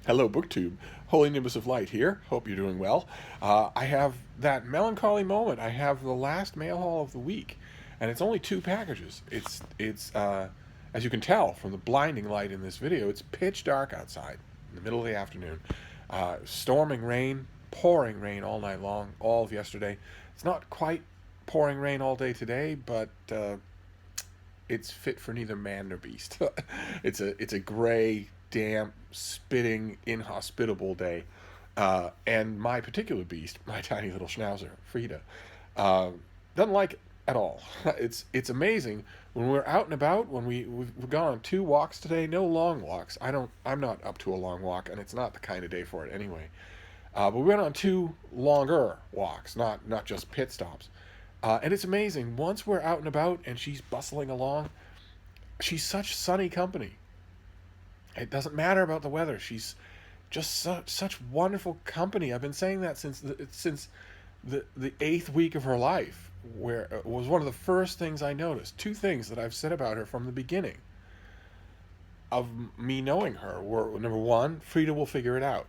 Hello, BookTube. Holy Nimbus of Light here. Hope you're doing well. I have that melancholy moment. I have the last mail haul of the week, and it's only two packages. It's as you can tell from the blinding light in this video, it's pitch dark outside in the middle of the afternoon. Storming rain, pouring rain all night long, all of yesterday. It's not quite pouring rain all day today, but it's fit for neither man nor beast. It's a gray, damp, spitting, inhospitable day. And my particular beast, my tiny little schnauzer, Frida, uh, doesn't like it at all. It's amazing when we're out and about. When we've gone on two walks today, no long walks. I'm not up to a long walk, and it's not the kind of day for it anyway. But we went on two longer walks, not just pit stops. And it's amazing. Once we're out and about and she's bustling along, she's such sunny company. It doesn't matter about the weather. She's just such wonderful company. I've been saying that since the eighth week of her life, where it was one of the first things I noticed. Two things that I've said about her from the beginning of me knowing her were, number one, Frida will figure it out.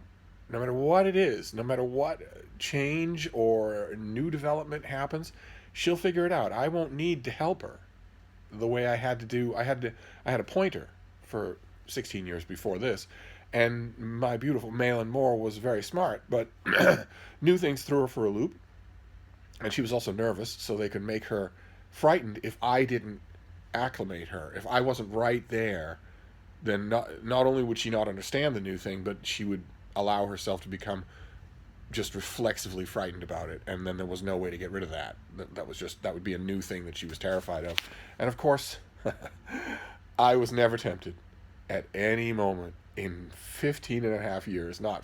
No matter what it is, no matter what change or new development happens, she'll figure it out. I won't need to help her the way I had to do. I had a pointer for 16 years before this, and my beautiful Malin Moore was very smart, but new things threw her for a loop, and she was also nervous, so they could make her frightened if I didn't acclimate her. If I wasn't right there, then not only would she not understand the new thing, but she would allow herself to become just reflexively frightened about it, and then there was no way to get rid of that. That would be a new thing that she was terrified of. And of course, I was never tempted at any moment in 15 and a half years, not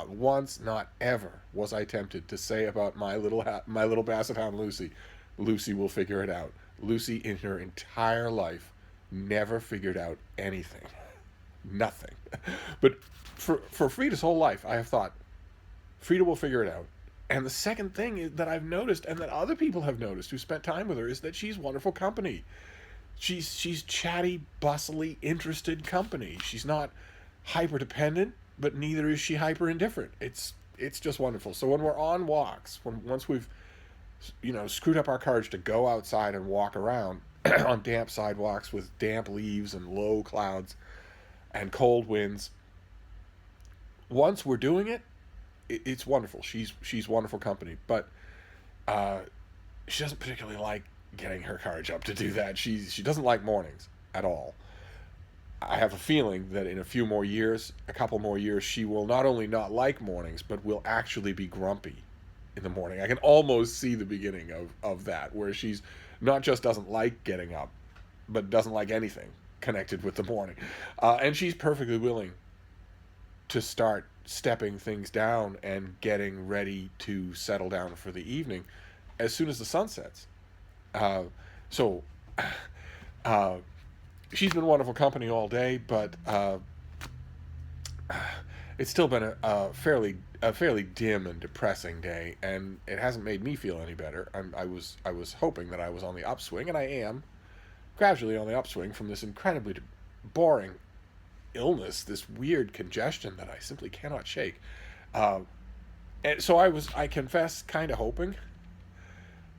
once, not ever, was I tempted to say about my little basset hound Lucy, Lucy will figure it out. Lucy in her entire life never figured out anything. Nothing. But for Frida's whole life, I have thought, Frida will figure it out. And the second thing that I've noticed, and that other people have noticed who spent time with her, is that she's wonderful company. She's chatty, bustly, interested company. She's not hyper dependent, but neither is she hyper indifferent. It's just wonderful. So when we're on walks, once we've screwed up our courage to go outside and walk around on damp sidewalks with damp leaves and low clouds and cold winds, once we're doing it, it's wonderful. She's wonderful company, but she doesn't particularly like getting her courage up to do that. She doesn't like mornings at all. I have a feeling that in a couple more years, she will not only not like mornings, but will actually be grumpy in the morning. I can almost see the beginning of that, where she's not just doesn't like getting up, but doesn't like anything connected with the morning. And she's perfectly willing to start stepping things down and getting ready to settle down for the evening as soon as the sun sets. So she's been wonderful company all day, but it's still been a fairly dim and depressing day, and it hasn't made me feel any better. I was hoping that I was on the upswing, and I am gradually on the upswing from this incredibly boring illness, this weird congestion that I simply cannot shake. And so I confess, kind of hoping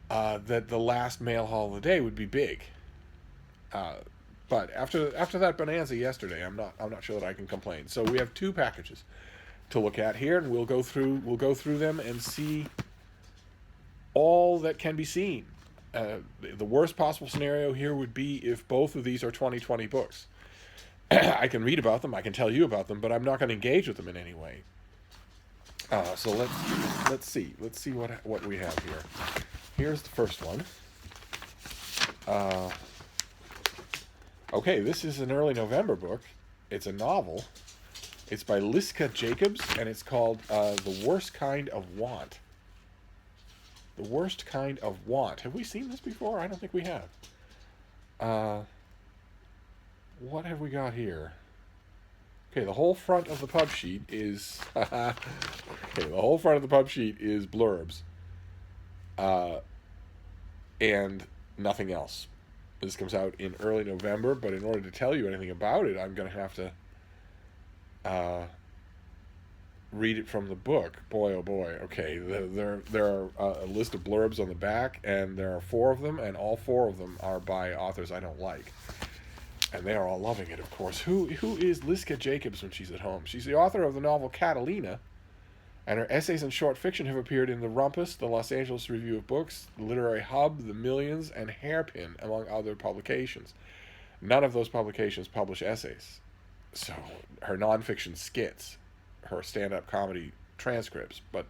that the last mail haul of the day would be big. But after that bonanza yesterday, I'm not sure that I can complain. So we have two packages to look at here, and we'll go through them and see all that can be seen. The worst possible scenario here would be if both of these are 2020 books. I can read about them, I can tell you about them, but I'm not going to engage with them in any way. So let's see what we have here. Here's the first one. Okay, this is an early November book. It's a novel. It's by Liska Jacobs, and it's called The Worst Kind of Want. The Worst Kind of Want. Have we seen this before? I don't think we have. What have we got here? Okay, the whole front of the pub sheet is blurbs, and nothing else. This comes out in early November, but in order to tell you anything about it, I'm going to have to read it from the book, boy, oh boy, okay, there are a list of blurbs on the back, and there are 4 of them, and all 4 of them are by authors I don't like. And they are all loving it, of course. Who is Liska Jacobs when she's at home? She's the author of the novel Catalina, and her essays and short fiction have appeared in The Rumpus, the Los Angeles Review of Books, the Literary Hub, The Millions, and Hairpin, among other publications. None of those publications publish essays. So her nonfiction skits, her stand-up comedy transcripts, but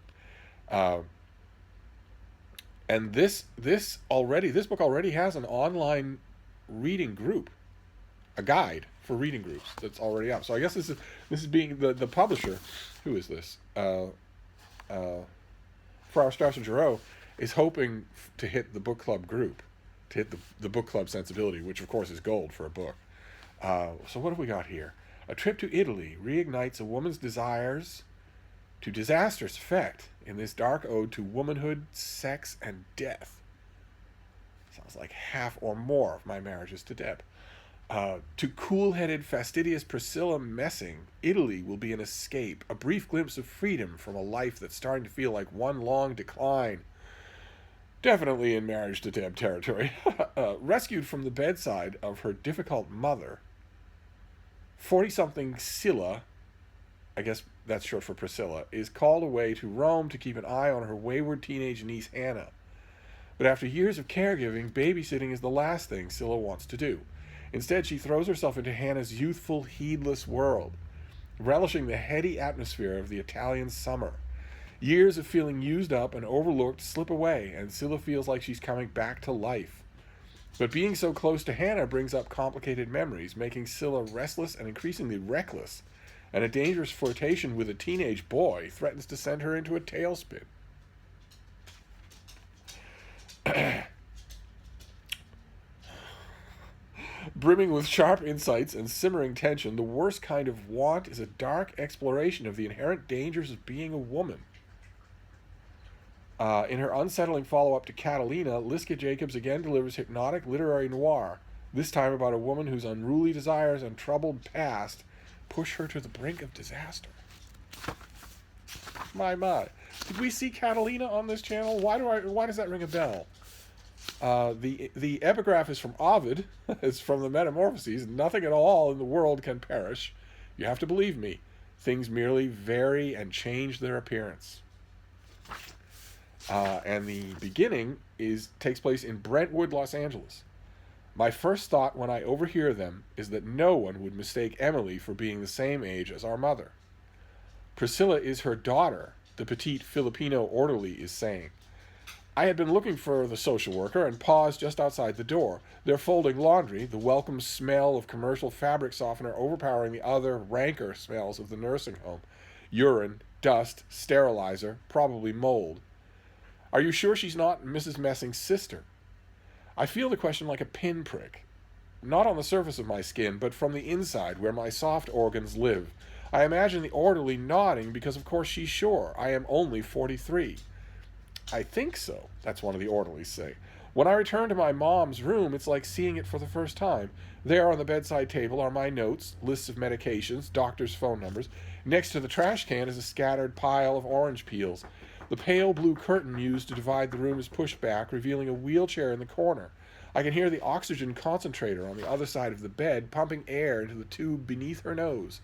and this book already has an online reading group, a guide for reading groups that's already up. So I guess this is being the publisher. Who is this? Farrar, Straus and Giroux is hoping to hit the book club group, to hit the book club sensibility, which of course is gold for a book. So what have we got here? A trip to Italy reignites a woman's desires to disastrous effect in this dark ode to womanhood, sex, and death. Sounds like half or more of my marriages to Deb. To cool-headed, fastidious Priscilla Messing, Italy will be an escape, a brief glimpse of freedom from a life that's starting to feel like one long decline. Definitely in marriage to Deb territory. Rescued from the bedside of her difficult mother, 40-something Scylla, I guess that's short for Priscilla, is called away to Rome to keep an eye on her wayward teenage niece Hannah. But after years of caregiving, babysitting is the last thing Scylla wants to do. Instead, she throws herself into Hannah's youthful, heedless world, relishing the heady atmosphere of the Italian summer. Years of feeling used up and overlooked slip away, and Scylla feels like she's coming back to life. But being so close to Hannah brings up complicated memories, making Scylla restless and increasingly reckless, and a dangerous flirtation with a teenage boy threatens to send her into a tailspin. Brimming with sharp insights and simmering tension, the worst kind of want is a dark exploration of the inherent dangers of being a woman. In her unsettling follow-up to Catalina, Liska Jacobs again delivers hypnotic literary noir, this time about a woman whose unruly desires and troubled past push her to the brink of disaster. My. Did we see Catalina on this channel? Why does that ring a bell? The epigraph is from Ovid. It's from the Metamorphoses. Nothing at all in the world can perish. You have to believe me. Things merely vary and change their appearance. And the beginning takes place in Brentwood, Los Angeles. My first thought when I overhear them is that no one would mistake Emily for being the same age as our mother. Priscilla is her daughter, the petite Filipino orderly is saying. I had been looking for the social worker and paused just outside the door. They're folding laundry, the welcome smell of commercial fabric softener overpowering the other, ranker smells of the nursing home. Urine, dust, sterilizer, probably mold. Are you sure she's not Mrs. Messing's sister? I feel the question like a pinprick. Not on the surface of my skin, but from the inside where my soft organs live. I imagine the orderly nodding because of course she's sure. I am only 43. I think so, that's one of the orderlies say. When I return to my mom's room, it's like seeing it for the first time. There on the bedside table are my notes, lists of medications, doctors' phone numbers. Next to the trash can is a scattered pile of orange peels. The pale blue curtain used to divide the room is pushed back, revealing a wheelchair in the corner. I can hear the oxygen concentrator on the other side of the bed, pumping air into the tube beneath her nose.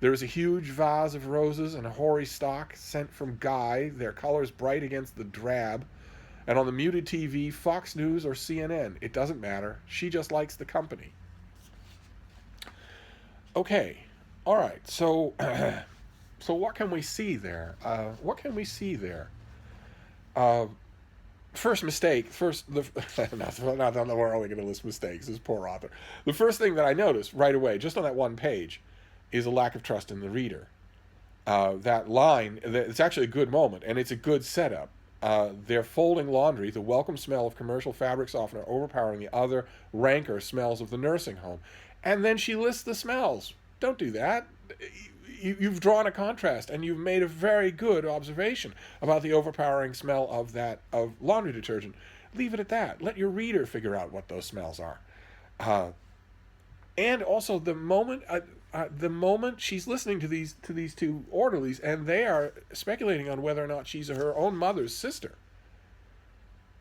There is a huge vase of roses and a hoary stock sent from Guy, their colors bright against the drab. And on the muted TV, Fox News or CNN. It doesn't matter. She just likes the company. Okay. All right. So, so what can we see there? First mistake. Not that we're only going to list mistakes. This poor author. The first thing that I noticed right away, just on that one page, is a lack of trust in the reader. That line, it's actually a good moment, and it's a good setup. They're folding laundry, the welcome smell of commercial fabric softener overpowering the other, ranker smells of the nursing home. And then she lists the smells. Don't do that. You've drawn a contrast, and you've made a very good observation about the overpowering smell of laundry detergent. Leave it at that. Let your reader figure out what those smells are. And also the moment... the moment she's listening to these two orderlies, and they are speculating on whether or not she's her own mother's sister.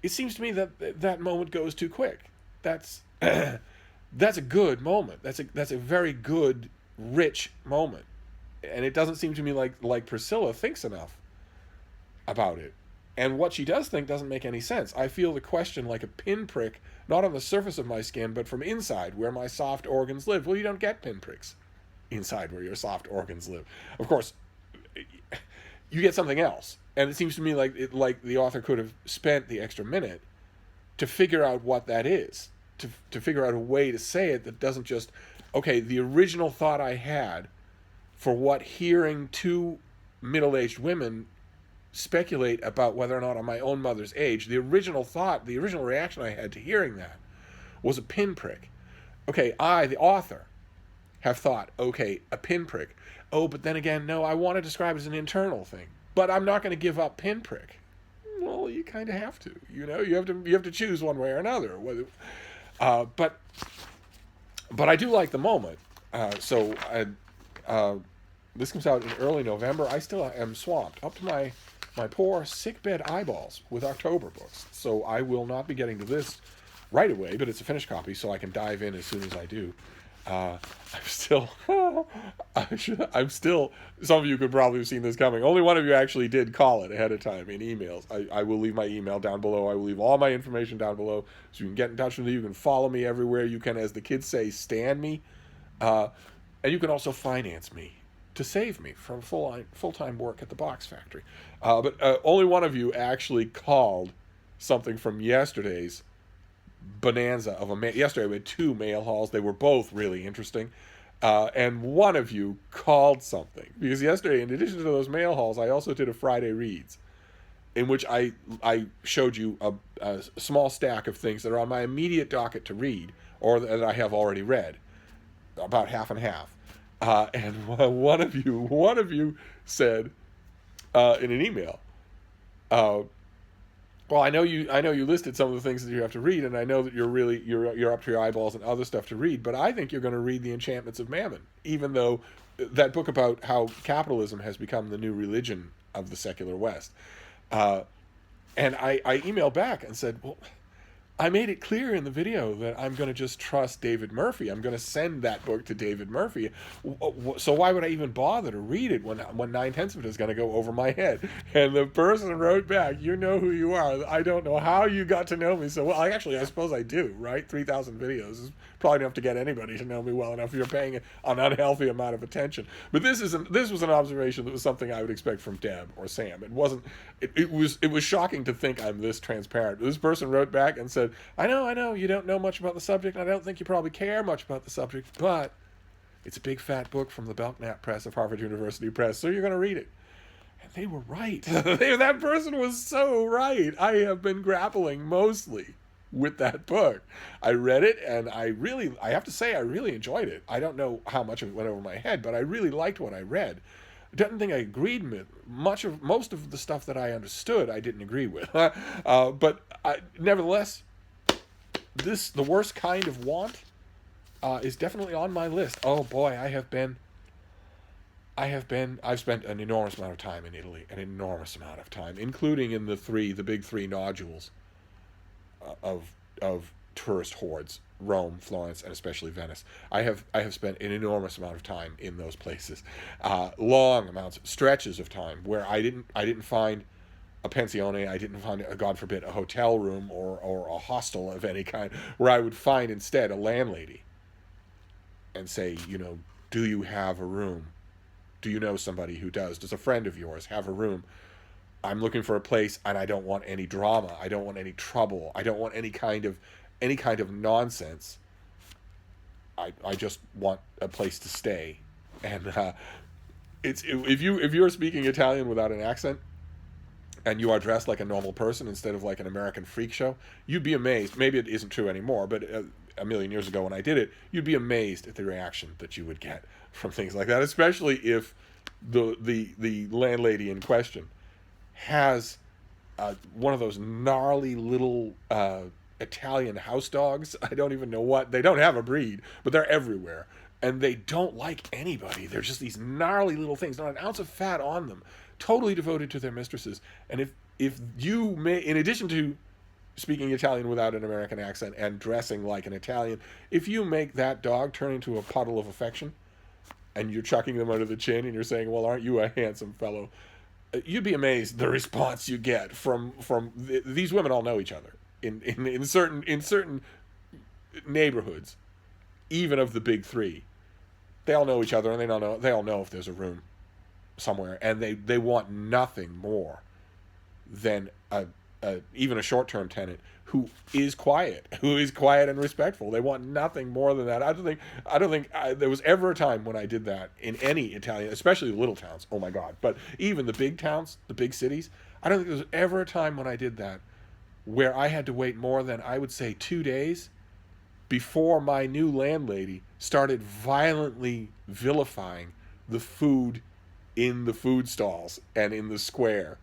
It seems to me that that moment goes too quick. That's that's a good moment. That's a very good, rich moment, and it doesn't seem to me like Priscilla thinks enough about it. And what she does think doesn't make any sense. I feel the question like a pinprick, not on the surface of my skin, but from inside, where my soft organs live. Well, you don't get pinpricks inside where your soft organs live. Of course, you get something else. And it seems to me like the author could have spent the extra minute to figure out what that is, to figure out a way to say it that doesn't just, okay, the original thought I had for what hearing two middle-aged women speculate about whether or not I'm my own mother's age, the original thought, the original reaction I had to hearing that was a pinprick. Okay, I, the author, have thought, okay, a pinprick. Oh, but then again, no, I want to describe it as an internal thing. But I'm not going to give up pinprick. Well, you kind of have to. You know, you have to choose one way or another. But I do like the moment. This comes out in early November. I still am swamped up to my poor sickbed eyeballs with October books. So I will not be getting to this right away, but it's a finished copy, so I can dive in as soon as I do. I'm still, some of you could probably have seen this coming. Only one of you actually did call it ahead of time in emails. I will leave my email down below. I will leave all my information down below so you can get in touch with me. You can follow me everywhere. You can, as the kids say, stand me. And you can also finance me to save me from full-time work at the box factory. But only one of you actually called something from yesterday's bonanza of yesterday we had two mail hauls. They were both really interesting, and one of you called something because yesterday, in addition to those mail hauls, I also did a Friday Reads in which I showed you a small stack of things that are on my immediate docket to read or that I have already read, about half and half. And one of you said in an email, well, I know you listed some of the things that you have to read, and I know that you're up to your eyeballs in other stuff to read, but I think you're going to read The Enchantments of Mammon, even though that book about how capitalism has become the new religion of the secular West. And I emailed back and said, well, I made it clear in the video that I'm going to just trust David Murphy. I'm going to send that book to David Murphy. So why would I even bother to read it when 9/10 of it is going to go over my head? And the person wrote back, you know who you are. I don't know how you got to know me so well. I suppose I do, right? 3,000 videos is probably enough to get anybody to know me well enough if you're paying an unhealthy amount of attention. But this was an observation that was something I would expect from Deb or Sam. It wasn't. It was shocking to think I'm this transparent. This person wrote back and said, I know, you don't know much about the subject, and I don't think you probably care much about the subject, but it's a big fat book from the Belknap Press of Harvard University Press, so you're going to read it. And they were right. That person was so right. I have been grappling mostly with that book. I read it, and I have to say, I really enjoyed it. I don't know how much of it went over my head, but I really liked what I read. I don't think I agreed with most of the stuff that I understood. I didn't agree with, but nevertheless, the worst kind of want is definitely on my list. Oh boy, I've spent an enormous amount of time in Italy, including in the big three nodules of tourist hordes: Rome, Florence, and especially Venice. I have spent an enormous amount of time in those places, stretches of time where I didn't find a pensione, I didn't find, God forbid, a hotel room or a hostel of any kind, where I would find instead a landlady and say, do you have a room? Do you know somebody who does? Does a friend of yours have a room? I'm looking for a place, and I don't want any drama. I don't want any trouble. I don't want any kind of nonsense. I just want a place to stay. And if you're speaking Italian without an accent, and you are dressed like a normal person instead of like an American freak show, you'd be amazed. Maybe it isn't true anymore, but a million years ago when I did it, you'd be amazed at the reaction that you would get from things like that, especially if the landlady in question has one of those gnarly little Italian house dogs. I don't even know what. They don't have a breed, but they're everywhere. and they don't like anybody. They're just these gnarly little things, not an ounce of fat on them, totally devoted to their mistresses. And if you may, in addition to speaking Italian without an American accent and dressing like an Italian, if you make that dog turn into a puddle of affection, and you're chucking them under the chin and you're saying, well, aren't you a handsome fellow? You'd be amazed the response you get from these women. All know each other in certain neighborhoods, even of the big three. They all know each other, and they all know if there's a room somewhere, and they want nothing more than even a short-term tenant who is quiet and respectful. They want nothing more than that. I don't think there was ever a time when I did that in any Italian, especially the little towns. Oh my God! But even the big towns, the big cities, I don't think there was ever a time when I did that where I had to wait more than, I would say, 2 days before my new landlady started violently vilifying the food in the food stalls and in the square,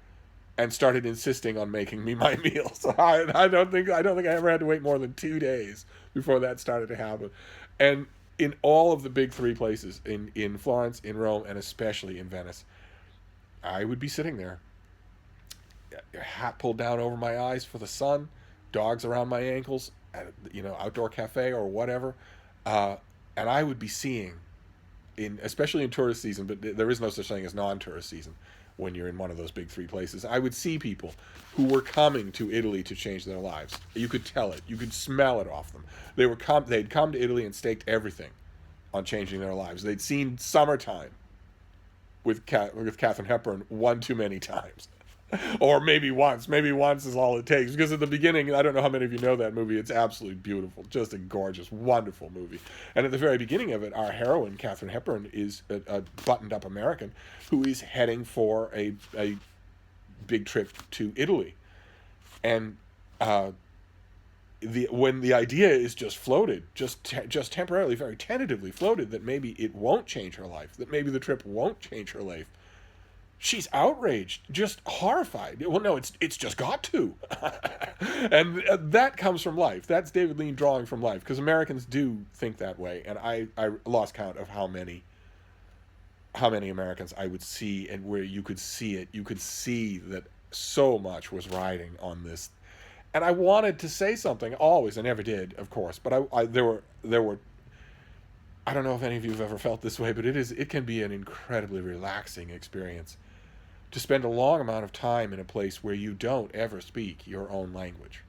and started insisting on making me my meals. I don't think I ever had to wait more than 2 days before that started to happen. And in all of the big three places, in Florence, in Rome, and especially in Venice, I would be sitting there, hat pulled down over my eyes for the sun, dogs around my ankles, at outdoor cafe or whatever, and I would be seeing, especially in tourist season, but there is no such thing as non-tourist season when you're in one of those big three places. I would see people who were coming to Italy to change their lives. You could tell it. You could smell it off them. They'd come to Italy and staked everything on changing their lives. They'd seen Summertime with Katharine Hepburn one too many times. Or maybe once is all it takes. Because at the beginning, I don't know how many of you know that movie, it's absolutely beautiful. Just a gorgeous, wonderful movie. And at the very beginning of it, our heroine, Katharine Hepburn, is a buttoned-up American who is heading for a big trip to Italy. And when the idea is just floated, just temporarily, very tentatively floated, that maybe it won't change her life, that maybe the trip won't change her life, she's outraged, just horrified. Well, no, it's just got to. And that comes from life. That's David Lean drawing from life, because Americans do think that way. And I lost count of how many Americans I would see, and where you could see it. You could see that so much was riding on this. And I wanted to say something always. I never did, of course. But there were. I don't know if any of you have ever felt this way, but it can be an incredibly relaxing experience to spend a long amount of time in a place where you don't ever speak your own language.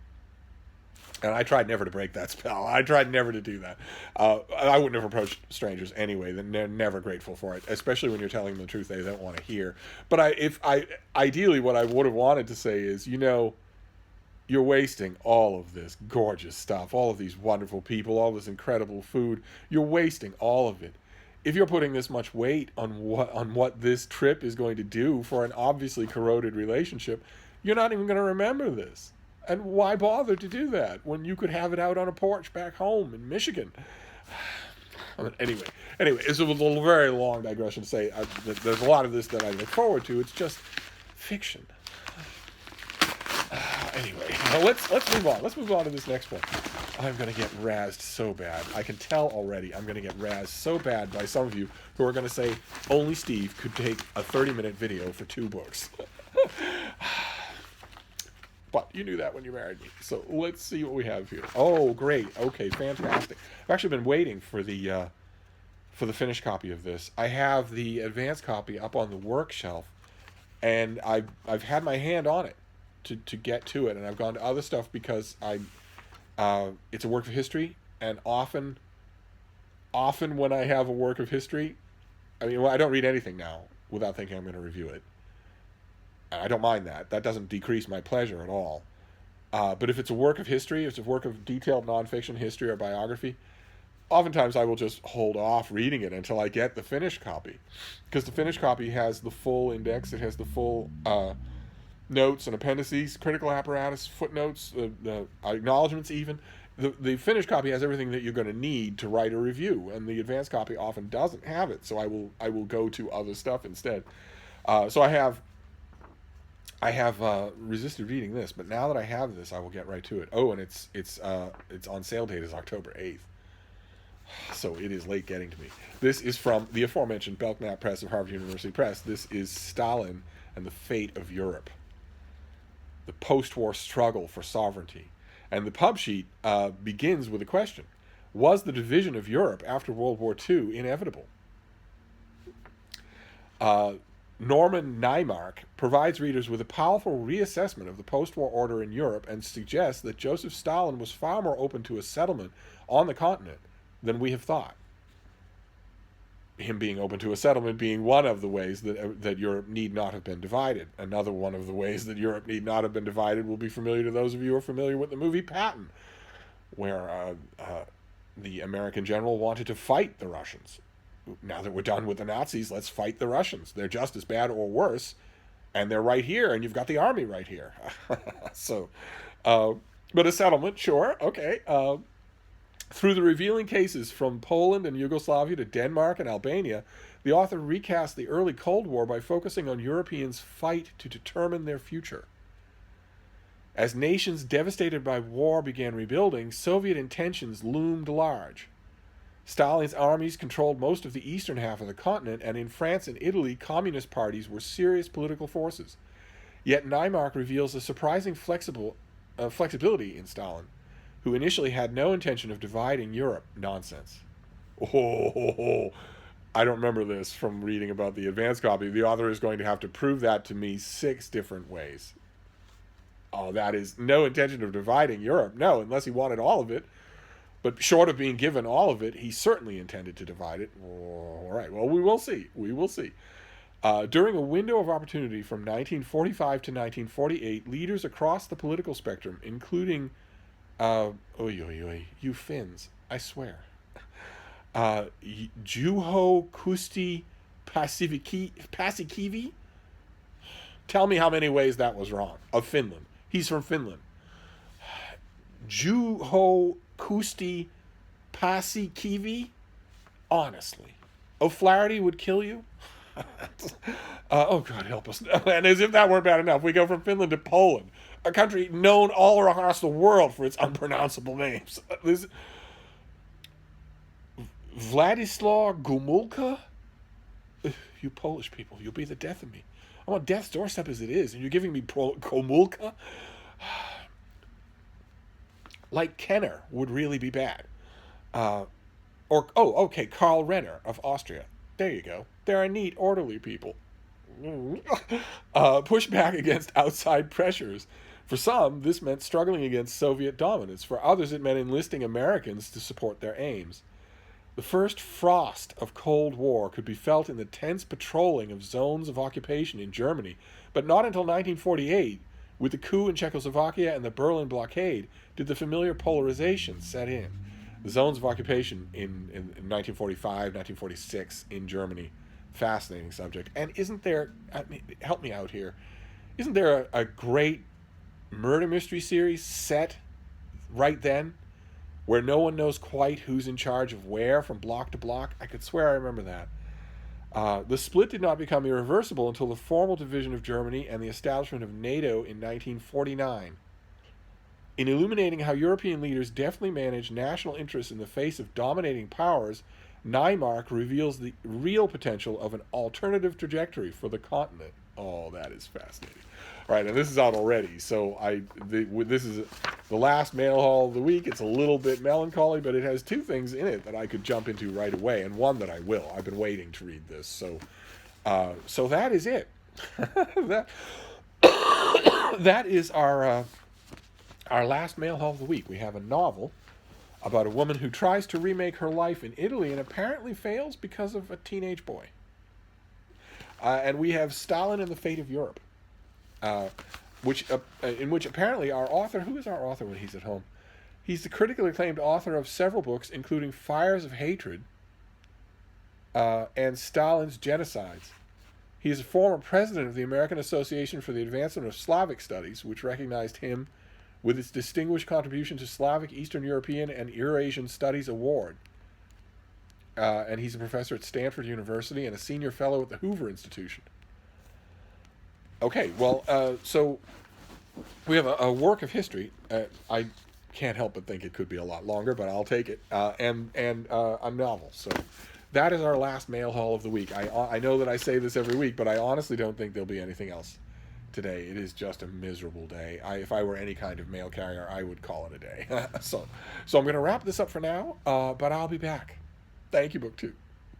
And I tried never to break that spell. I tried never to do that. I wouldn't have approached strangers anyway. They're never grateful for it, especially when you're telling them the truth they don't want to hear. But ideally, what I would have wanted to say is, you're wasting all of this gorgeous stuff, all of these wonderful people, all this incredible food. You're wasting all of it. If you're putting this much weight on what this trip is going to do for an obviously corroded relationship, you're not even going to remember this. And why bother to do that when you could have it out on a porch back home in Michigan? Anyway, it's a very long digression to say that there's a lot of this that I look forward to. It's just fiction. Anyway, let's move on. Let's move on to this next one. I'm going to get razzed so bad. I can tell already I'm going to get razzed so bad by some of you who are going to say, only Steve could take a 30-minute video for 2 books. But you knew that when you married me. So let's see what we have here. Oh, great. Okay, fantastic. I've actually been waiting for the finished copy of this. I have the advanced copy up on the work shelf, and I've had my hand on it to get to it, and I've gone to other stuff because it's a work of history, and often when I have a work of history, I don't read anything now without thinking I'm going to review it. And I don't mind that. That doesn't decrease my pleasure at all. But if it's a work of history, if it's a work of detailed nonfiction history or biography, oftentimes I will just hold off reading it until I get the finished copy, because the finished copy has the full index, it has the full notes and appendices, critical apparatus, footnotes, the acknowledgments even. The finished copy has everything that you're going to need to write a review, and the advanced copy often doesn't have it, so I will go to other stuff instead. So I have resisted reading this, but now that I have this, I will get right to it. Oh, and its on sale date is October 8th. So it is late getting to me. This is from the aforementioned Belknap Press of Harvard University Press. This is Stalin and the Fate of Europe, the post-war struggle for sovereignty. And the pub sheet begins with a question. Was the division of Europe after World War II inevitable? Norman Naimark provides readers with a powerful reassessment of the post-war order in Europe and suggests that Joseph Stalin was far more open to a settlement on the continent than we have thought. Him being open to a settlement being one of the ways that Europe need not have been divided. Another one of the ways that Europe need not have been divided will be familiar to those of you who are familiar with the movie Patton, where the American general wanted to fight the Russians. Now that we're done with the Nazis, let's fight the Russians. They're just as bad or worse, and they're right here, and you've got the army right here. So, but a settlement, sure, okay. Through the revealing cases from Poland and Yugoslavia to Denmark and Albania, the author recast the early Cold War by focusing on Europeans' fight to determine their future. As nations devastated by war began rebuilding, Soviet intentions loomed large. Stalin's armies controlled most of the eastern half of the continent, and in France and Italy, communist parties were serious political forces. Yet Naimark reveals a surprising flexibility in Stalin, who initially had no intention of dividing Europe. Nonsense. Oh, I don't remember this from reading about the advanced copy. The author is going to have to prove that to me 6 different ways. Oh, that is no intention of dividing Europe. No, unless he wanted all of it. But short of being given all of it, he certainly intended to divide it. All right, well, we will see. We will see. During a window of opportunity from 1945 to 1948, leaders across the political spectrum, including, you Finns, I swear, Juho Kusti Paasikivi, tell me how many ways that was wrong, of Finland. He's from Finland. Juho Kusti Paasikivi, honestly, O'Flaherty would kill you. Oh God, help us! And as if that weren't bad enough, we go from Finland to Poland, a country known all across the world for its unpronounceable names. This Władysław Gomulka, you Polish people, you'll be the death of me. I'm on death's doorstep as it is, and you're giving me Gomulka. Like Kenner would really be bad. Karl Renner of Austria. There you go. They're a neat, orderly people. Push back against outside pressures. For some, this meant struggling against Soviet dominance. For others, it meant enlisting Americans to support their aims. The first frost of Cold War could be felt in the tense patrolling of zones of occupation in Germany, but not until 1948, with the coup in Czechoslovakia and the Berlin blockade, did the familiar polarization set in. The zones of occupation in 1945, 1946 in Germany. Fascinating subject. And isn't there, help me out here, isn't there a great murder mystery series set right then, where no one knows quite who's in charge of where from block to block? I could swear I remember that. The split did not become irreversible until the formal division of Germany and the establishment of NATO in 1949. In illuminating how European leaders deftly managed national interests in the face of dominating powers, Naimark reveals the real potential of an alternative trajectory for the continent. Oh, that is fascinating. All right, and this is out already, so this is the last mail haul of the week. It's a little bit melancholy, but it has 2 things in it that I could jump into right away, and one that I will. I've been waiting to read this, so that is it. that is our last mail haul of the week. We have a novel about a woman who tries to remake her life in Italy and apparently fails because of a teenage boy. And we have Stalin and the Fate of Europe, in which apparently our author, who is our author when he's at home? He's the critically acclaimed author of several books, including Fires of Hatred and Stalin's Genocides. He is a former president of the American Association for the Advancement of Slavic Studies, which recognized him with its distinguished contribution to Slavic, Eastern European, and Eurasian Studies Award. And he's a professor at Stanford University and a senior fellow at the Hoover Institution. Okay, well, so we have a work of history. I can't help but think it could be a lot longer, but I'll take it. And a novel. So that is our last mail haul of the week. I know that I say this every week, but I honestly don't think there'll be anything else today. It is just a miserable day. If I were any kind of mail carrier, I would call it a day. So I'm going to wrap this up for now, but I'll be back. Thank you, BookTube.